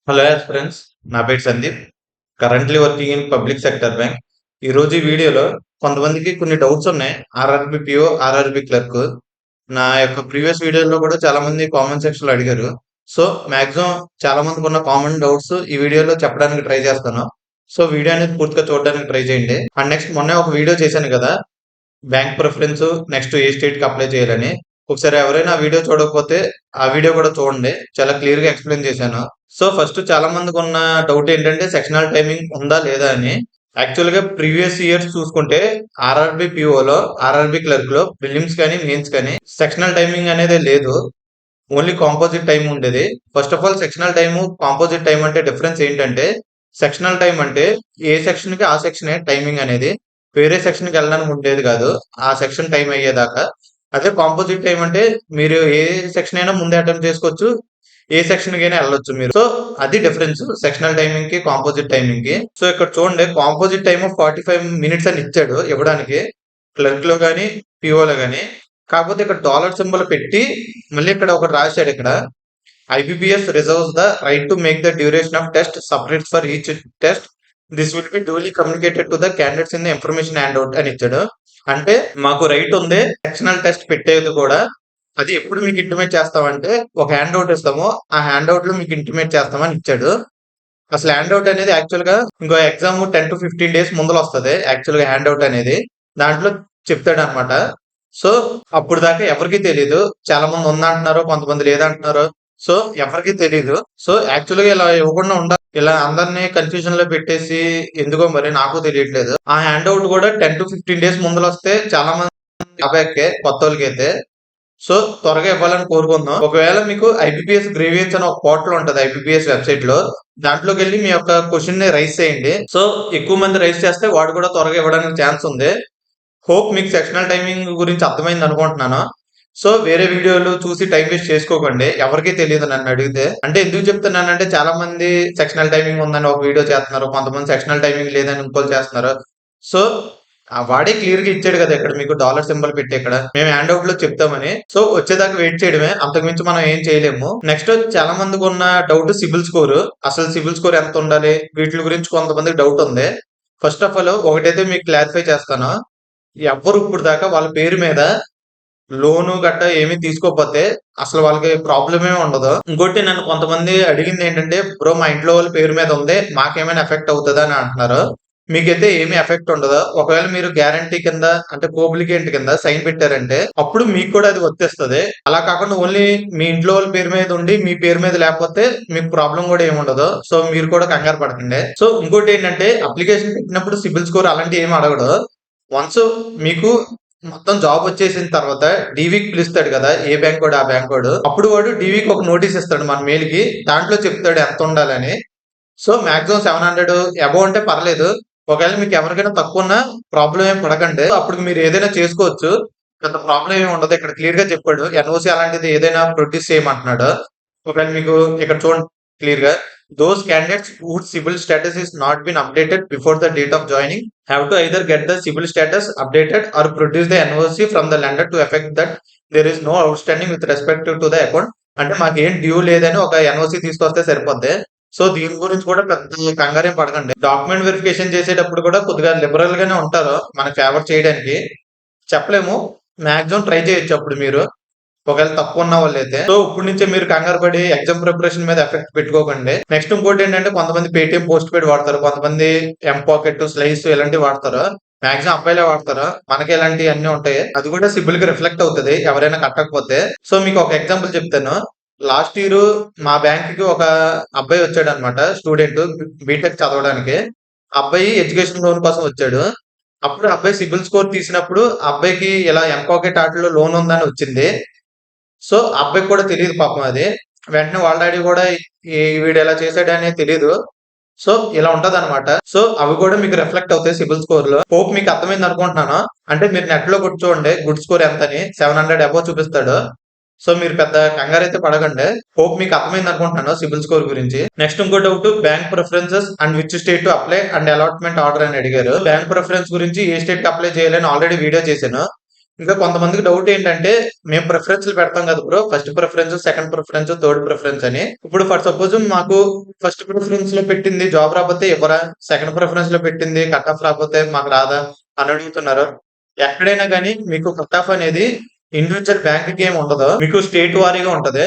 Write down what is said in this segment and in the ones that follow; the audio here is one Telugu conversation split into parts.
హలో ఫ్రెండ్స్, నా పేరు Sandeep. Currently working in public sector bank. ఈ రోజు ఈ వీడియోలో కొంతమందికి కొన్ని డౌట్స్ ఉన్నాయి. RRB PO, RRB clerk. నా యొక్క ప్రీవియస్ వీడియోలో కూడా చాలా మంది కామెంట్ సెక్షన్ లో అడిగారు. సో మాక్సిమం చాలా మందికి ఉన్న కామన్ డౌట్స్ ఈ వీడియోలో చెప్పడానికి ట్రై చేస్తాను. సో వీడియో అనేది పూర్తిగా చూడడానికి ట్రై చేయండి. అండ్ నెక్స్ట్ మొన్న ఒక వీడియో చేశాను కదా, బ్యాంక్ ప్రిఫరెన్స్ నెక్స్ట్ ఏ స్టేట్ కి అప్లై చేయాలని. ఒకసారి ఎవరైనా ఆ వీడియో చూడకపోతే ఆ వీడియో కూడా చూడండి. చాలా క్లియర్ గా ఎక్స్ప్లెయిన్ చేశాను. సో ఫస్ట్ చాలా మందికి ఉన్న డౌట్ ఏంటంటే సెక్షనల్ టైమింగ్ ఉందా లేదా అని. యాక్చువల్ గా ప్రీవియస్ ఇయర్స్ చూసుకుంటే ఆర్ఆర్బి పిఓలో, ఆర్ఆర్బి క్లర్క్ లో ప్రిలిమ్స్ కానీ మెయిన్స్ కానీ సెక్షనల్ టైమింగ్ అనేది లేదు. ఓన్లీ కాంపోజిట్ టైం ఉండేది. First of all sectional time, composite time అంటే డిఫరెన్స్ ఏంటంటే, సెక్షనల్ టైం అంటే ఏ సెక్షన్ కి ఆ సెక్షనే టైమింగ్ అనేది, వేరే సెక్షన్ కి వెళ్ళడానికి ఉండేది కాదు ఆ సెక్షన్ టైం అయ్యేదాకా. అదే కాంపోజిట్ టైం అంటే మీరు ఏ సెక్షన్ అయినా ముందే అటెంప్ట్ చేసుకోవచ్చు, ఏ సెక్షన్ కైనా వెళ్ళొచ్చు మీరు. సో అది డిఫరెన్స్ సెక్షనల్ టైమింగ్ కి కాంపోజిట్ టైమింగ్ కి. సో ఇక్కడ చూడండి, కాంపోజిట్ టైమ్ 45 minutes అని ఇచ్చాడు ఇవ్వడానికి క్లర్క్ లో గానీ పిఓలో గానీ. కాకపోతే ఇక్కడ డాలర్ సింబల్ పెట్టి మళ్ళీ ఇక్కడ ఒకటి రాశాడు. ఇక్కడ IBPS reserves the right to make the duration of test separate for each test. This will be duly communicated to the candidates in the information handout అని ఇచ్చాడు. అంటే మాకు రైట్ ఉంది సెక్షనల్ టెస్ట్ పెట్టేది కూడా. అది ఎప్పుడు మీకు ఇంటిమేట్ చేస్తామంటే ఒక హ్యాండ్ అవుట్ ఇస్తాము, ఆ హ్యాండ్ అవుట్ లో మీకు ఇంటిమేట్ చేస్తామని ఇచ్చాడు. అసలు హ్యాండ్ అవుట్ అనేది యాక్చువల్ గా ఇంకో ఎగ్జామ్ 10 to 15 days ముందర వస్తుంది. యాక్చువల్ గా హ్యాండ్ అవుట్ అనేది దాంట్లో చెప్తాడు అనమాట. సో అప్పుడు దాకా ఎవరికి తెలియదు. చాలా మంది ఉందంటున్నారు, కొంతమంది లేదంటున్నారు. సో ఎవరికి తెలియదు. సో యాక్చువల్ గా ఇలా ఇవ్వకుండా ఉండాలి. ఇలా అందరినీ కన్ఫ్యూజన్ లో పెట్టేసి ఎందుకో మరి నాకు తెలియట్లేదు. ఆ హ్యాండ్ అవుట్ కూడా 10 to 15 days ముందర వస్తే చాలా మంది అబ్బాయికే, కొత్త వాళ్ళకి అయితే. సో త్వరగా ఇవ్వాలని కోరుకుందాం. ఒకవేళ మీకు IBPS గ్రీవియన్స్ అని ఒక పోర్టల్ ఉంటది IBPS వెబ్సైట్ లో, దాంట్లోకి వెళ్ళి మీ యొక్క క్వశ్చన్ ని రైజ్ చేయండి. సో ఎక్కువ మంది రైజ్ చేస్తే వాడు కూడా త్వరగా ఇవ్వడానికి ఛాన్స్ ఉంది. హోప్ మీకు సెక్షనల్ టైమింగ్ గురించి అర్థమైంది అనుకుంటున్నాను. సో వేరే వీడియోలు చూసి టైం వేస్ట్ చేసుకోకండి. ఎవరికీ తెలియదు నన్ను అడిగితే. అంటే ఎందుకు చెప్తున్నానంటే చాలా మంది సెక్షనల్ టైమింగ్ ఉందని ఒక వీడియో చేస్తున్నారు, కొంతమంది సెక్షనల్ టైమింగ్ లేదని ఇంకోటి చేస్తున్నారు. సో వాడే క్లియర్ గా ఇచ్చాడు కదా ఇక్కడ మీకు డాలర్ సింబల్ పెట్టి, ఇక్కడ మేము హ్యాండ్ అవుట్ లో చెప్తామని. సో వచ్చేదాకా వెయిట్ చేయడమే, అంతకుమించి మనం ఏం చేయలేము. నెక్స్ట్ చాలా మందికి ఉన్న డౌట్ సిబిల్ స్కోర్. అసలు సిబిల్ స్కోర్ ఎంత ఉండాలి, వీటి గురించి కొంతమందికి డౌట్ ఉంది. ఫస్ట్ ఆఫ్ ఆల్ ఒకటైతే మీకు క్లారిఫై చేస్తాను. ఎవ్వరు ఇప్పుడు దాకా వాళ్ళ పేరు మీద లోను గట్ట ఏమీ తీసుకోకపోతే అసలు వాళ్ళకి ప్రాబ్లం ఏమి ఉండదు. ఇంకోటి నన్ను కొంతమంది అడిగింది ఏంటంటే, బ్రో మా ఇంట్లో వాళ్ళ పేరు మీద ఉంది, మాకేమైనా ఎఫెక్ట్ అవుతుందా అని అంటున్నారు. మీకైతే ఏమీ ఎఫెక్ట్ ఉండదు. ఒకవేళ మీరు గ్యారంటీ కింద అంటే కోబ్లిగేంట్ కింద సైన్ పెట్టారంటే అప్పుడు మీకు కూడా అది వర్తిస్తుంది. అలా కాకుండా ఓన్లీ మీ ఇంట్లో వాళ్ళ పేరు మీద ఉండి మీ పేరు మీద లేకపోతే మీకు ప్రాబ్లం కూడా ఏమి ఉండదు. సో మీరు కూడా కంగారు పడకండి. సో ఇంకోటి ఏంటంటే, అప్లికేషన్ పెట్టినప్పుడు సిబిల్ స్కోర్ అలాంటివి ఏమి అడగడు. వన్స్ మీకు మొత్తం జాబ్ వచ్చేసిన తర్వాత డీవీకి పిలుస్తాడు కదా, ఏ బ్యాంక్ వాడు ఆ బ్యాంక్ వాడు, అప్పుడు వాడు డీవీకి ఒక నోటీస్ ఇస్తాడు మన మెయిల్ కి. దాంట్లో చెప్తాడు ఎంత ఉండాలని. సో మాక్సిమం 700 అబౌవ్ అంటే పర్లేదు. ఒకవేళ మీకు ఎవరికైనా తక్కువ ఉన్నా ప్రాబ్లం ఏం పడకండి. అప్పుడు మీరు ఏదైనా చేసుకోవచ్చు, పెద్ద ప్రాబ్లం ఏమి ఉండదు. ఇక్కడ క్లియర్ గా చెప్పాడు NOC అలాంటిది ఏదైనా ప్రొడ్యూస్ చేయమంటున్నాడు. ఒకవేళ మీకు ఇక్కడ చూడండి క్లియర్ గా, those candidates whose civil status is not been updated before the date of joining have to either get the civil status updated or produce the NOC from the lender to effect that there is no outstanding with respect to the account. అంటే మాకు ఏం డ్యూ లేదని ఒక NOC తీసుకొస్తే సరిపోద్ది. సో దీని గురించి కూడా పెద్ద కంగారేం పడకండి. డాక్యుమెంట్ వెరిఫికేషన్ చేసేటప్పుడు కూడా కొద్దిగా లిబరల్ గానే ఉంటారు మన ఫేవర్ చేయడానికి. చెప్పలేము, మాక్సిమం ట్రై చేయొచ్చు అప్పుడు మీరు, ఒకవేళ తక్కువ ఉన్న వాళ్ళు అయితే. సో ఇప్పుడు నుంచే మీరు కంగారు పడి ఎగ్జామ్ ప్రిపరేషన్ మీద ఎఫెక్ట్ పెట్టుకోకండి. నెక్స్ట్ ఇంకోటి ఏంటంటే, కొంతమంది పేటిఎం పోస్ట్ పెయిడ్ వాడతారు, కొంతమంది పాకెట్, స్లైస్ ఇలాంటివి వాడతారు. మాక్సిమం అబ్బాయిలే వాడతారు. మనకి ఇలాంటివి అన్ని ఉంటాయి. అది కూడా సిబిల్ కి రిఫ్లెక్ట్ అవుతుంది ఎవరైనా కట్టకపోతే. సో మీకు ఒక ఎగ్జాంపుల్ చెప్తాను. లాస్ట్ ఇయర్ మా బ్యాంక్ కి ఒక అబ్బాయి వచ్చాడు అనమాట, స్టూడెంట్ బీటెక్ చదవడానికి. అబ్బాయి ఎడ్యుకేషన్ లోన్ కోసం వచ్చాడు. అప్పుడు అబ్బాయి సిబిల్ స్కోర్ తీసినప్పుడు అబ్బాయికి ఇలా ఎంపాకెట్ ఆటలో లోన్ ఉందని వచ్చింది. సో అబ్బాయికి కూడా తెలియదు పాపం అది. వెంటనే వాళ్ళ డాడీ కూడా వీడు ఎలా చేశాడని తెలియదు. సో ఇలా ఉంటది అనమాట. సో అవి కూడా మీకు రిఫ్లెక్ట్ అవుతాయి సిబిల్ స్కోర్ లో. హోప్ మీకు అర్థమైంది అనుకుంటున్నాను. అంటే మీరు నెట్ లో కూర్చోండి గుడ్ స్కోర్ ఎంత అని, 700 అబౌవ్ చూపిస్తాడు. సో మీరు పెద్ద కంగారు అయితే పడకండి. హోప్ మీకు అర్థమైంది అనుకుంటున్నాను సిబిల్ స్కోర్ గురించి. నెక్స్ట్ ఇంకో doubt, bank preferences and which state to apply and allotment order అని అడిగారు. బ్యాంక్ ప్రిఫరెన్స్ గురించి ఏ స్టేట్ కి అప్లై చేయాలని ఆల్రెడీ వీడియో చేశాను. ఇంకా కొంతమందికి డౌట్ ఏంటంటే, మేము ప్రిఫరెన్స్‌లు పెడతాం కదా bro! First preference, second preference, third preference అని. ఇప్పుడు ఫర్ సపోజ్ మాకు ఫస్ట్ ప్రిఫరెన్స్‌లో పెట్టింది జాబ్ రాకపోతే ఇవ్వరా? సెకండ్ ప్రిఫరెన్స్‌లో పెట్టింది కట్ ఆఫ్ రాకపోతే మాకు రాదా? అని అడుగుతున్నారు. ఎక్కడైనా గాని మీకు కట్ ఆఫ్ అనేది ఇండివిడ్యువల్ బ్యాంక్‌కి ఏమి ఉండదు. మీకు స్టేట్ వారీగా ఉంటది.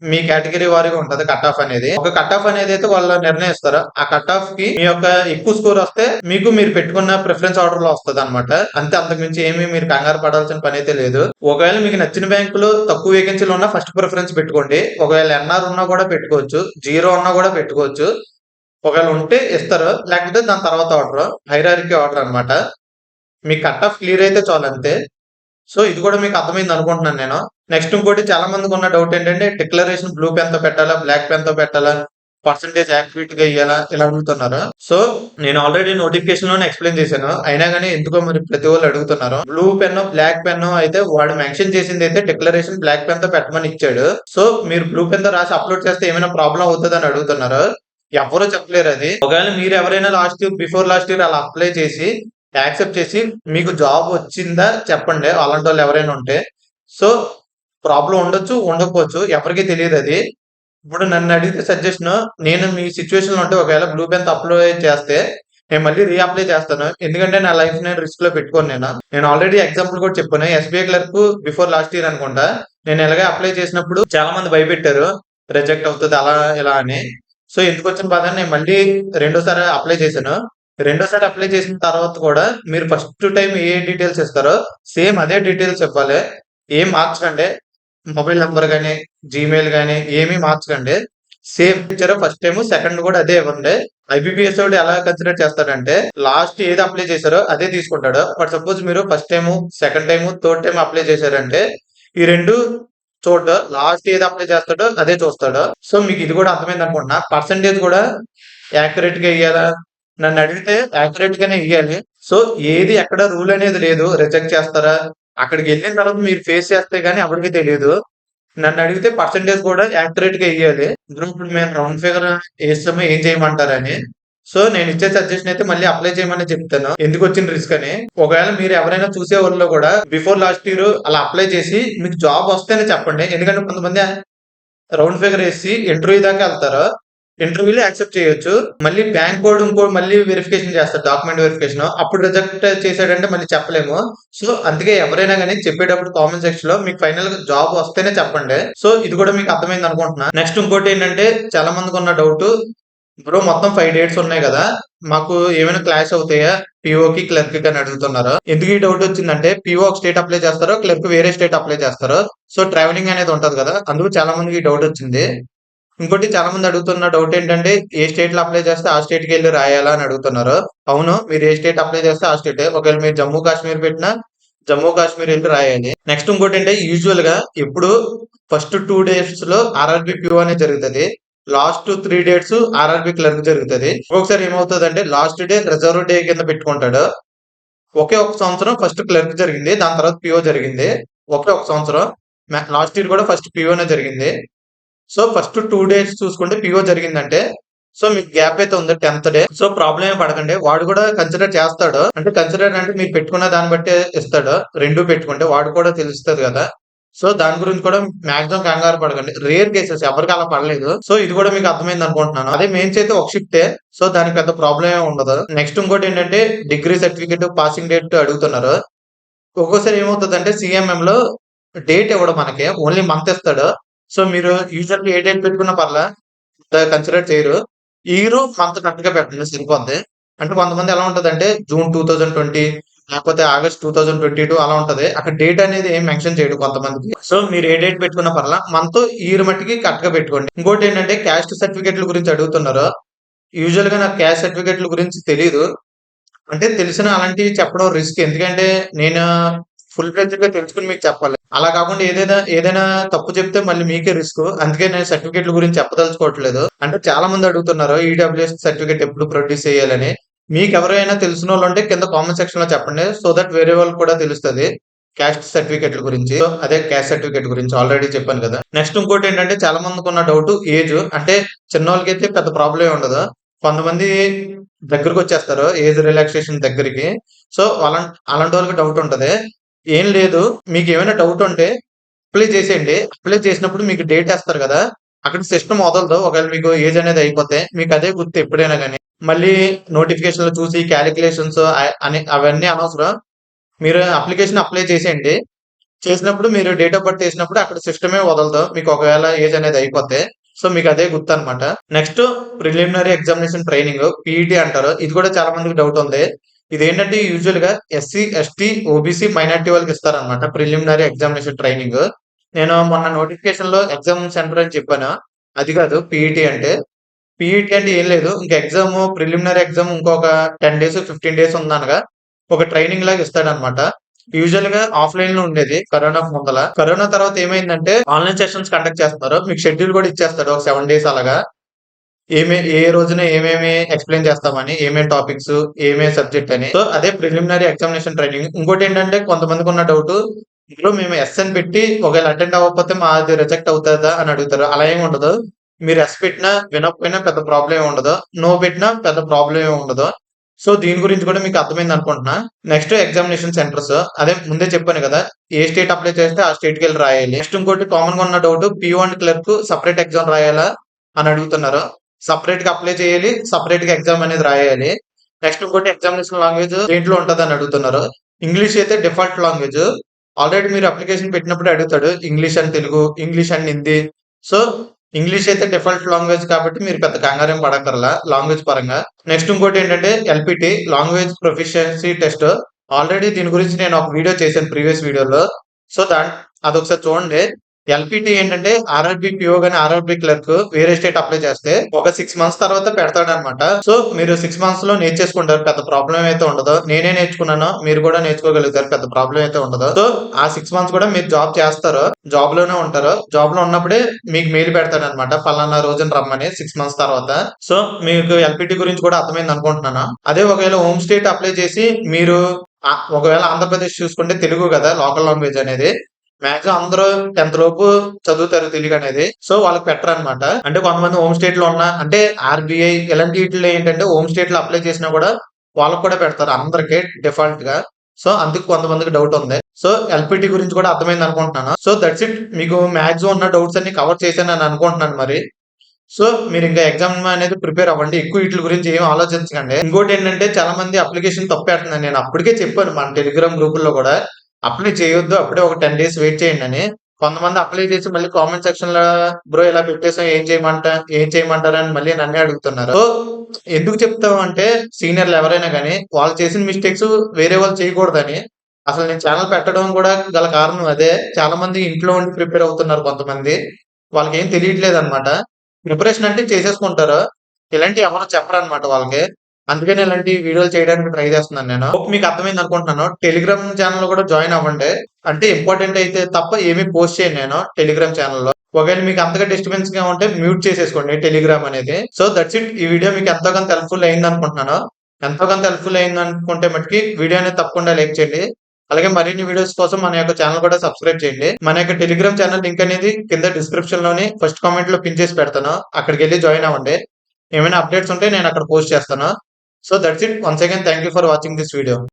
మీ కేటగిరీ వారీగా ఉంటది కట్ ఆఫ్ అనేది. ఒక కట్ ఆఫ్ అనేది అయితే వాళ్ళు నిర్ణయిస్తారు. ఆ కట్ ఆఫ్ కి మీ యొక్క ఎక్కువ స్కోర్ వస్తే మీకు మీరు పెట్టుకున్న ప్రిఫరెన్స్ ఆర్డర్ లో వస్తదన్నమాట. అంతే, అంతకు మించి ఏమి మీరు కంగారు పడాల్సిన పని అయితే లేదు. ఒకవేళ మీకు నచ్చిన బ్యాంకులో తక్కువ వేకెన్సీలు ఉన్నా ఫస్ట్ ప్రిఫరెన్స్ పెట్టుకోండి. ఒకవేళ ఎన్ఆర్ ఉన్నా కూడా పెట్టుకోవచ్చు. జీరో ఉన్నా కూడా పెట్టుకోవచ్చు. ఒకవేళ ఉంటే ఇస్తారు. లేకపోతే దాని తర్వాత ఆర్డర్ హైరార్కీ ఆర్డర్ అన్నమాట. మీ కట్ ఆఫ్ క్లియర్ అయితే చాలు అంతే. సో ఇది కూడా మీకు అర్థమైంది అనుకుంటున్నాను నేను. నెక్స్ట్ ఇంకోటి చాలా మందికి ఉన్న డౌట్ ఏంటంటే డిక్లరేషన్ బ్లూ పెన్ తో పెట్టాలా? బ్లాక్ పెన్ తో పెట్టాలా? పర్సెంటేజ్ యాక్యురేట్ గా ఇయ్యాలా? ఇలా అడుగుతున్నారు. సో నేను ఆల్రెడీ నోటిఫికేషన్ లోనే ఎక్స్‌ప్లెయిన్ చేశాను. అయినా గాని ఎందుకో మరి ప్రతి ఒళ్ళు అడుగుతున్నారు. బ్లూ పెన్, బ్లాక్ పెన్ అయితే వాడు మెన్షన్ చేసింది అయితే డిక్లరేషన్ బ్లాక్ పెన్ తో పెట్టమని ఇచ్చాడు. సో మీరు బ్లూ పెన్ తో రాసి అప్‌లోడ్ చేస్తే ఏమైనా ప్రాబ్లమ్ అవుతదని అడుగుతున్నారు. ఎవ్వరు చెప్పలేరు అది. ఒకవేళ మీరు ఎవరైనా బిఫోర్ లాస్ట్ ఇయర్ అలా అప్లై చేసి యాక్సెప్ట్ చేసి మీకు జాబ్ వచ్చిందా చెప్పండి. అలాంటోళ్ళు ఎవరైనా ఉంటే. సో ప్రాబ్లమ్ ఉండొచ్చు, ఉండకపోవచ్చు. ఎవరికీ తెలీదది. ఇప్పుడు నన్నడిగితే సజెషను, నేను మీ సిట్యుయేషన్‌లో ఉంటే ఒకవేళ బ్లూ పెన్‌తో అప్లై చేస్తే నేను మళ్ళీ రీ అప్లై చేస్తాను. ఎందుకంటే నా లైఫ్ నేను రిస్క్‌లో పెట్టుకోను నేను. నేను ఆల్రెడీ ఎగ్జాంపుల్ కూడా చెప్పాను. SBI clerk before last year అనుకుంటా. నేను ఇలాగే అప్లై చేసినప్పుడు చాలా మంది భయపెట్టారు. రిజెక్ట్ అవుతది అలా ఇలా అని. సో ఎందుకొచ్చిన బాధ అని నేను మళ్ళీ రెండోసారి అప్లై చేశాను. రెండోసారి అప్లై చేసిన తర్వాత కూడా మీరు ఫస్ట్ టైమ్ ఏ డీటెయిల్స్ ఇస్తారో సేమ్ అదే డీటెయిల్స్ ఇవ్వాలి. ఏం మార్చకండి. మొబైల్ నంబర్ గాని, జీమెయిల్ గాని ఏమీ మార్చకండి. సేమ్ ఇచ్చారో ఫస్ట్ టైమ్, సెకండ్ కూడా అదే ఇవ్వండి. ఐబీపీఎస్ వాడు ఎలా కన్సిడర్ చేస్తాడంటే లాస్ట్ ఏది అప్లై చేశారో అదే తీసుకుంటాడు. ఫర్ సపోజ్ మీరు first time, second time, third time apply చేశారంటే ఈ 2 చూడడు. లాస్ట్ ఏది అప్లై చేస్తాడో అదే చూస్తాడు. సో మీకు ఇది కూడా అర్థమైంది అనుకుంటున్నా. పర్సెంటేజ్ కూడా యాక్యురేట్ గా ఇయ్యాలా? నన్ను అడిగితే యాక్యురేట్ గానే ఇయ్యాలి. సో ఏది ఎక్కడ రూల్ అనేది లేదు. రిజెక్ట్ చేస్తారా? అక్కడికి వెళ్ళిన తర్వాత మీరు ఫేస్ చేస్తే గానీ ఎవరికీ తెలీదు. నన్ను అడిగితే పర్సెంటేజ్ కూడా యాక్యురేట్ గా ఇయ్యాలి. ఇప్పుడు మేము రౌండ్ ఫిగర్ ఏస్తాము ఏం చేయమంటారని. సో నేను ఇచ్చే సజెషన్ అయితే మళ్ళీ అప్లై చేయమని చెప్తాను. ఎందుకు వచ్చిన రిస్క్ అని. ఒకవేళ మీరు ఎవరైనా చూసే వాళ్ళు కూడా బిఫోర్ లాస్ట్ ఇయర్ అలా అప్లై చేసి మీకు జాబ్ వస్తేనే చెప్పండి. ఎందుకంటే కొంతమంది రౌండ్ ఫిగర్ ఏసి ఇంటర్వ్యూ దాకా వెళ్తారు. ఇంటర్వ్యూలో యాక్సెప్ట్ చేయొచ్చు. మళ్ళీ బ్యాంక్ కోడ్ మళ్ళీ వెరిఫికేషన్ చేస్తారు. Document verification. అప్పుడు రిజెక్ట్ చేసాడంటే మళ్ళీ చెప్పలేము. సో అందుకే ఎవరైనా గానీ చెప్పేటప్పుడు కామెంట్ సెక్షన్ లో మీకు ఫైనల్ గా జాబ్ వస్తేనే చెప్పండి. సో ఇది కూడా మీకు అర్థమైంది అనుకుంటున్నా. నెక్స్ట్ ఇంకోటి ఏంటంటే చాలా మందికి ఉన్న డౌట్, బ్రో మొత్తం 5 డేట్స్ ఉన్నాయి కదా! మాకు ఏమైనా క్లాష్ అవుతాయా? పీఓకి, క్లర్క్‌కి అని అడుగుతున్నారు. ఎందుకు ఈ డౌట్ వచ్చిందంటే పీఓ ఒక స్టేట్ అప్లై చేస్తారు. క్లర్క్ వేరే స్టేట్ అప్లై చేస్తారు. సో ట్రావెలింగ్ అనేది ఉంటది కదా! అందుకు చాలా మందికి ఈ డౌట్ వచ్చింది. ఇంకోటి చాలా మంది అడుగుతున్న డౌట్ ఏంటంటే ఏ స్టేట్ లో అప్లై చేస్తే ఆ స్టేట్ కి వెళ్ళి రాయాలా అని అడుగుతున్నారు. అవును, మీరు ఏ స్టేట్ అప్లై చేస్తే ఆ స్టేటే. ఒకవేళ మీరు జమ్మూ కాశ్మీర్ పెట్టినా జమ్మూ కాశ్మీర్ వెళ్ళి రాయాలి. నెక్స్ట్ ఇంకోటి ఏంటంటే యూజువల్ గా ఇప్పుడు ఫస్ట్ 2 డేస్ లో ఆర్ఆర్బి పిఓ అనేది జరుగుతుంది. లాస్ట్ 3 డేట్స్ ఆర్ఆర్బి క్లర్క్ జరుగుతుంది. ఒక్కొక్కసారి ఏమవుతుందంటే లాస్ట్ డే రిజర్వ్ డే కింద పెట్టుకుంటాడు. ఒకే ఒక సంవత్సరం ఫస్ట్ క్లర్క్ జరిగింది. దాని తర్వాత పిఓ జరిగింది. ఒకే ఒక సంవత్సరం. లాస్ట్ ఇయర్ కూడా ఫస్ట్ పిఓనే జరిగింది. సో ఫస్ట్ 2 డేస్ చూసుకుంటే పీఓ జరిగిందంటే సో మీకు గ్యాప్ అయితే ఉంది 10th డే. సో ప్రాబ్లమ్ ఏం పడకండి. వాడు కూడా కన్సిడర్ చేస్తాడు. అంటే కన్సిడర్ అంటే మీరు పెట్టుకున్న దాన్ని బట్టే ఇస్తాడు. 2 పెట్టుకుంటే వాడు కూడా తెలుస్తది కదా! సో దాని గురించి కూడా మాక్సిమం కంగారు పడకండి. రేర్ కేసెస్ ఎవరికీ అలా పడలేదు. సో ఇది కూడా మీకు అర్థమైంది అనుకుంటున్నాను. అదే మెయిన్స్ అయితే ఒక షిఫ్టే. సో దానికి పెద్ద ప్రాబ్లమ్ ఏమి ఉండదు. నెక్స్ట్ ఇంకోటి ఏంటంటే డిగ్రీ సర్టిఫికేట్, పాసింగ్ డేట్ అడుగుతున్నారు. ఒక్కోసారి ఏమవుతదంటే సీఎంఎంలో డేట్ ఇవ్వడు మనకి. ఓన్లీ మంత్ ఇస్తాడు. సో మీరు యూజువల్‌గా ఏ డేట్ పెట్టుకున్నా కన్సిడర్ చేయరు. ఇయరు, మంత్ కరెక్ట్‌గా పెట్టండి సరిపోద్ది. అంటే కొంతమంది ఎలా ఉంటదంటే జూన్ 2020 లేకపోతే ఆగస్ట్ 2022 అలా ఉంటది. అక్కడ డేట్ అనేది ఏం మెన్షన్ చేయడు కొంతమందికి. సో మీరు ఏ డేట్ పెట్టుకున్నా మంత్, ఇయర్ మట్టికి కరెక్ట్‌గా పెట్టుకోండి. ఇంకోటేంటంటే క్యాస్ట్ సర్టిఫికేట్‌ల గురించి అడుగుతున్నారు. యూజువల్‌గా నాకు క్యాస్ట్ సర్టిఫికేట్‌ల గురించి తెలీదు. అంటే తెలిసిన అలాంటివి చెప్పడం రిస్క్. ఎందుకంటే నేను ఫుల్ ఫ్లెడ్జ్డ్‌గా తెలుసుకొని మీకు చెప్పాలి. అలా కాకుండా ఏదైనా తప్పు చెప్తే మళ్ళీ మీకే రిస్క్. అందుకే నేను సర్టిఫికేట్‌ల గురించి చెప్పదలుచుకోవట్లేదు. అంటే చాలా మంది అడుగుతున్నారు ఈడబ్ల్యూఎస్ సర్టిఫికేట్ ఎప్పుడు ప్రొడ్యూస్ చేయాలని. మీకెవరైనా తెలిసినోళ్ళుంటే కింద కామెంట్ సెక్షన్‌లో చెప్పండి. సో దట్ వేరే వాళ్ళకి కూడా తెలుస్తది. క్యాస్ట్ సర్టిఫికేట్‌ల గురించి. సో అదే క్యాస్ట్ సర్టిఫికేట్ గురించి ఆల్రెడీ చెప్పాను కదా! నెక్స్ట్ ఇంకోటేంటంటే చాలా మందికున్న డౌట్ ఏజ్. అంటే చిన్నోళ్ళకైతే పెద్ద ప్రాబ్లమ్ ఏం ఉండదు. కొంతమంది దగ్గరకొచ్చేస్తారు ఏజ్ రిలాక్సేషన్ దగ్గరికి. సో అలాంటోళ్ళకి డౌట్ ఉంటది. ఏం లేదు. మీకేమైనా డౌట్ ఉంటే అప్లై చేసేయండి. అప్లై చేసినప్పుడు మీకు డేట్ ఏస్తారు గదా! అక్కడ సిస్టమ్ వదలదు. ఒకవేళ మీకు ఏజ్ అనేది అయిపోతే. మీకదే గుర్తు ఎప్పుడైనా గాని. మళ్ళీ నోటిఫికేషన్‌లు చూసి కాలిక్యులేషన్స్ అని అవన్నీ అనవసరం. మీరు అప్లికేషన్ అప్లై చేసేయండి. చేసినప్పుడు మీరు డేట్ ఆఫ్ బర్త్ ఏసినప్పుడు అక్కడ సిస్టమే వదలదు. మీకు ఒకవేళ ఏజ్ అనేది అయిపోతే. సో, మీకదే గుర్తనమాట. Next preliminary examination training PET అంటారు. ఇది కూడా చాలా మందికి డౌట్ ఉంది. ఇదేంటంటే యూజువల్‌గా ఎస్సీ, ఎస్టీ, ఓబీసీ, మైనారిటీ వాళ్ళకి ఇస్తారనమాట. Preliminary examination training. నేను మొన్న నోటిఫికేషన్‌లో ఎగ్జామ్ సెంటర్ అని చెప్పాను. అది కాదు పీఈటీ అంటే. పీఈటీ అంటే ఏం లేదు. ఇంక ప్రిలిమినరీ ఎగ్జామ్ ఇంకొక 10 డేస్, 15 డేస్ ఉందనగా ఒక ట్రైనింగ్ లాగా ఇస్తాడనమాట. యూజువల్‌గా ఆఫ్‌లైన్‌లో ఉండేది కరోనాకు ముందల. కరోనా తర్వాత ఏమైందంటే ఆన్‌లైన్ సెషన్స్ కండక్ట్ చేస్తున్నారు. మీకు షెడ్యూల్ కూడా ఇచ్చేస్తాడు ఒక 7 డేస్ అలాగా. ఏ రోజున ఏమేమి ఎక్స్‌ప్లెయిన్ చేస్తామని, ఏమేం టాపిక్స్, ఏమేం సబ్జెక్ట్ అని. సో, అదే ప్రిలిమినరీ ఎగ్జామినేషన్ ట్రైనింగ్. ఇంకోటేంటంటే కొంతమందికున్న డౌటు ఇందులో మేము ఎస్ అని పెట్టి ఒకవేళ అటెండ్ అవ్వకపోతే మాది రిజెక్ట్ అవుతదా అని అడుగుతారు. అలా ఏమి ఉండదు. మీరు ఎస్ పెట్టినా, వినకపోయినా పెద్ద ప్రాబ్లమ్ ఏమి ఉండదు. నో పెట్టినా పెద్ద ప్రాబ్లమ్ ఏమి ఉండదు. సో, దీని గురించి కూడా మీకు అర్థమైంది అనుకుంటున్నా. Next examination centres. అదే ముందే చెప్పాను కదా! ఏ స్టేట్ అప్లై చేస్తే ఆ స్టేట్‌కెళ్ళి రాయాలి. నెక్స్ట్ ఇంకోటి కామన్‌గా ఉన్న doubt PO and clerk separate exam రాయాలా అని అడుగుతున్నారు. సెపరేట్‌గా అప్లై చేయాలి. సెపరేట్‌గా ఎగ్జామ్ అనేది రాయాలి. నెక్స్ట్ ఇంకోటి ఎగ్జామినేషన్ లాంగ్వేజ్ దేంట్లో ఉంటదని అడుగుతున్నారు. ఇంగ్లీష్ అయితే డిఫాల్ట్ లాంగ్వేజ్. ఆల్రెడీ మీరు అప్లికేషన్ పెట్టినప్పుడే అడుగుతాడు. English and Telugu, English and Hindi. So, English అయితే డిఫాల్ట్ లాంగ్వేజ్ కాబట్టి మీరు పెద్ద కంగారేం పడక్కర్లా లాంగ్వేజ్ పరంగా. నెక్స్ట్ ఇంకోటేంటంటే LPT language proficiency test. Already దీని గురించి నేను ఒక వీడియో చేశాను ప్రీవియస్ వీడియోలో. సో, అదొకసారి చూడండి. ఎల్‌పీటీ ఏంటంటే ఆర్ఆర్‌బీ పీఓ గాని, ఆర్ఆర్‌బీ క్లర్క్ వేరే స్టేట్ అప్లై చేస్తే ఒక 6 మంత్స్ తర్వాత పెడతాడనమాట. సో, మీరు 6 మంత్స్‌లో నేర్చేసుకుంటారు. పెద్ద ప్రాబ్లమ్ అయితే ఉండదు. నేనే నేర్చుకున్నాను. మీరు కూడా నేర్చుకోగలుగుతారు. పెద్ద ప్రాబ్లమ్ అయితే ఉండదు. సో, ఆ 6 మంత్స్ కూడా మీరు జాబ్ చేస్తారు. జాబ్‌లోనే ఉంటారు. జాబ్‌లో ఉన్నప్పుడే మీకు మెయిల్ పెడతాడనమాట. పలానా రోజున రమ్మని 6 మంత్స్ తర్వాత. సో, మీకు ఎల్‌పీటీ గురించి కూడా అర్థమైంది అనుకుంటున్నాను. అదే ఒకవేళ హోమ్ స్టేట్ అప్లై చేసి మీరు ఒకవేళ ఆంధ్రప్రదేశ్ చూసుకుంటే తెలుగు కదా! లోకల్ లాంగ్వేజ్ అనేది. మాక్సిమం అందరూ 10థ్ లోపు చదువుతారు తెలుగనేది. సో, వాళ్ళకి పెట్టరనమాట. అంటే కొంతమంది హోమ్ స్టేట్‌లో ఉన్న అంటే ఆర్‌బీఐ ఇలాంటి ఈటిల్లో ఏంటంటే హోమ్ స్టేట్‌లో అప్లై చేసినా కూడా వాళ్ళకి కూడా పెడతారు అందరికి డిఫాల్ట్‌గా. సో, అందుకు కొంతమందికి డౌట్ ఉంది. సో, ఎల్‌పీటీ గురించి కూడా అర్థమైంది అనుకుంటున్నాను. So, that's it. మీకు మాక్సిమం ఉన్న డౌట్స్ అన్ని కవర్ చేశానని అనుకుంటున్నాను మరి. సో, మీరింకా ఎగ్జామ్ అనేది ప్రిపేర్ అవ్వండి. ఎక్కువ ఈట్లి గురించి ఏమి ఆలోచించకండి. ఇంకోటేంటంటే చాలా మంది అప్లికేషన్ తప్పేత్తన్నారు. నేను అప్పటికే చెప్పాను మన టెలిగ్రామ్ గ్రూపుల్లో గూడా. అప్లై చేయొద్దు. అప్పుడే ఒక 10 డేస్ వెయిట్ చేయండని. కొంతమంది అప్లై చేసి మళ్ళీ కామెంట్ సెక్షన్‌లో బ్రో ఇలా పెట్టేసాం ఏం చేయమంటారని మళ్ళీ నన్నే అడుగుతున్నారు. సో, ఎందుకు చెప్తామంటే సీనియర్‌లు ఎవరైనా గాని వాళ్ళు చేసిన మిస్టేక్స్ వేరే వాళ్ళు చేయకూడదని. అసలు నేను ఛానెల్ పెట్టడం గూడా గల కారణం అదే. చాలా మంది ఇంట్లో ఉండి ప్రిపేర్ అవుతున్నారు కొంతమంది. వాళ్ళకేం తెలియట్లేదనమాట. ప్రిపరేషన్ అంటే చేసేసుకుంటారు. ఇలాంటివి ఎవరు చెప్పరనమాట వాళ్ళకి. అందుకనే ఇలాంటి వీడియోలు చేయడానికి ట్రై చేస్తున్నాను నేను. హోప్ మీకు అర్థమైంది అనుకుంటున్నాను. టెలిగ్రామ్ ఛానెల్‌లో కూడా జాయిన్ అవ్వండి. అంటే ఇంపార్టెంట్ అయితే తప్ప ఏమి పోస్ట్ చేయను నేను టెలిగ్రామ్ ఛానెల్‌లో. ఒకవేళ మీకు అంతగా డిస్టర్బెన్స్‌గా ఉంటే మ్యూట్ చేసేసుకోండి టెలిగ్రామ్ అనేది. So, that's it. ఈ వీడియో మీకు ఎంతో కొంత హెల్ప్‌ఫుల్ అయిందనుకుంటున్నాను. ఎంతో కొంత హెల్ప్‌ఫుల్ అయిందనుకుంటే మటికి వీడియో అనేది తప్పకుండా లైక్ చేయండి. అలాగే మరిన్ని వీడియోస్ కోసం మన యొక్క ఛానెల్ కూడా సబ్స్క్రైబ్ చేయండి. మన యొక్క టెలిగ్రామ్ ఛానెల్ లింక్ అనేది కింద డిస్క్రిప్షన్‌లోని ఫస్ట్ కామెంట్‌లో పిన్ చేసి పెడతాను. అక్కడికెళ్లి జాయిన్ అవ్వండి. ఏమైనా అప్డేట్స్ ఉంటే నేను అక్కడ పోస్ట్ చేస్తాను. So, that's it. Once again thank you for watching this video.